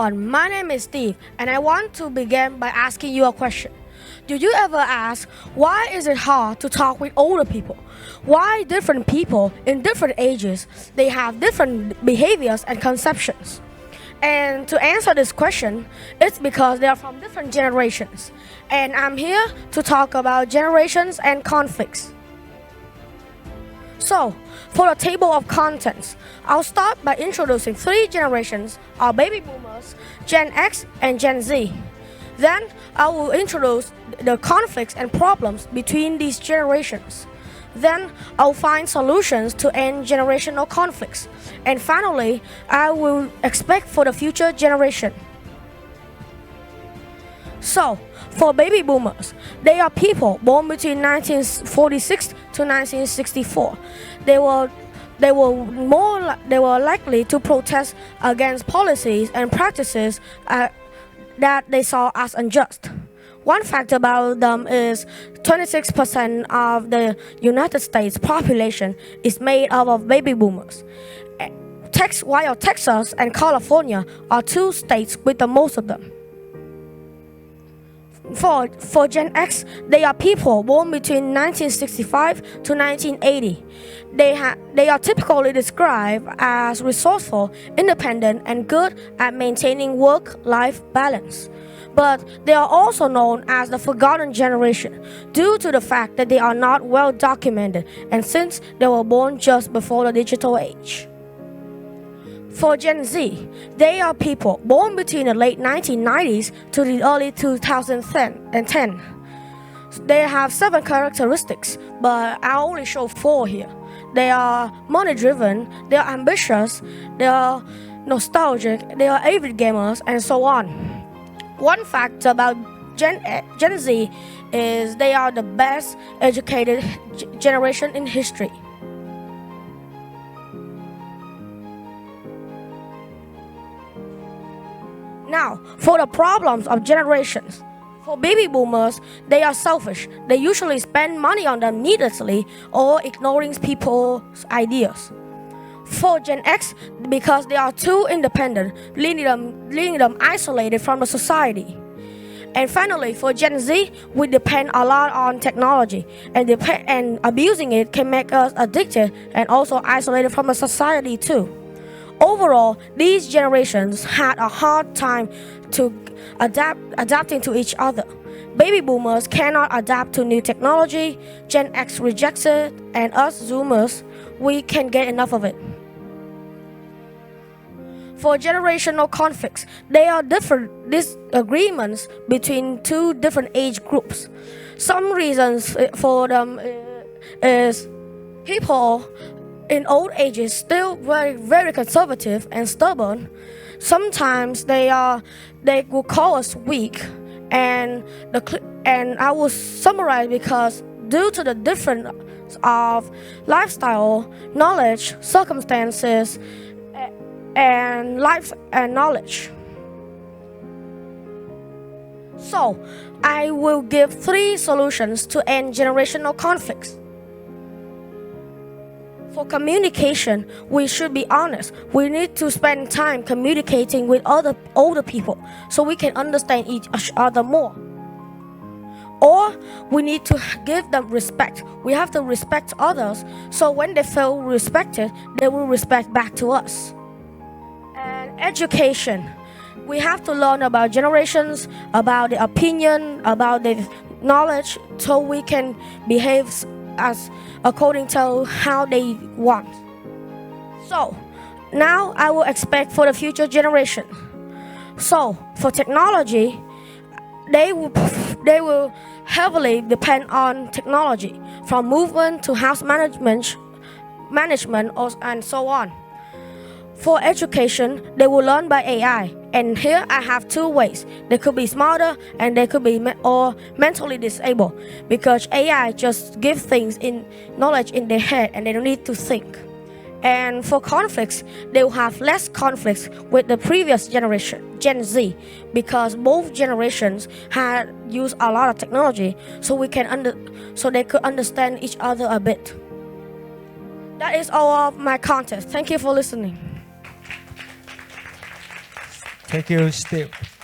everyone, my name is Steve, and I want to begin by asking you a question. Do you ever ask, why is it hard to talk with older people? Why different people in different ages, they have different behaviors and conceptions? And to answer this question, it's because they are from different generations. And I'm here to talk about generations and conflicts. So, for the table of contents, I'll start by introducing three generations, our baby boomers, Gen X, and Gen Z. Then, I will introduce the conflicts and problems between these generations. Then, I'll find solutions to end generational conflicts. And finally, I will expect for the future generation. So, for baby boomers, they are people born between 1946 to 1964. They were likely to protest against policies and practices that they saw as unjust. One fact about them is 26% of the United States population is made up of baby boomers. While Texas and California are two states with the most of them. For Gen X, they are people born between 1965 to 1980. They are typically described as resourceful, independent, and good at maintaining work-life balance. But they are also known as the forgotten generation due to the fact that they are not well documented and since they were born just before the digital age. For Gen Z, they are people born between the late 1990s to the early 2010. They have 7 characteristics, but I only show 4 here. They are money-driven, they are ambitious, they are nostalgic, they are avid gamers, and so on. One fact about Gen Z is they are the best educated generation in history. Now, for the problems of generations. For baby boomers, they are selfish. They usually spend money on them needlessly or ignoring people's ideas. For Gen X, because they are too independent, leaving them isolated from the society. And finally, for Gen Z, we depend a lot on technology, and abusing it can make us addicted and also isolated from the society too. Overall, these generations had a hard time to adapting to each other. Baby boomers cannot adapt to new technology, Gen X rejects it, and us Zoomers, we can't get enough of it. For generational conflicts, there are different disagreements between two different age groups. Some reasons for them is people in old ages still very conservative and stubborn. Sometimes they will call us weak, and I will summarize because due to the difference of lifestyle, knowledge, circumstances, and life and knowledge. So, I will give 3 solutions to end generational conflicts. For communication, we should be honest. We need to spend time communicating with other older people so we can understand each other more. Or we need to give them respect. We have to respect others so when they feel respected, they will respect back to us. And education. We have to learn about generations, about the opinion, about the knowledge so we can behave as according to how they want. So, now I will expect for the future generation. So, for technology, they will heavily depend on technology, from movement to house management, and so on. For education, they will learn by AI, and here I have 2 ways. They could be smarter and they could be mentally disabled because AI just gives things in knowledge in their head and they don't need to think. And for conflicts, they will have less conflicts with the previous generation, Gen Z, because both generations had used a lot of technology, so they could understand each other a bit. That is all of my content. Thank you for listening. Thank you, Steve.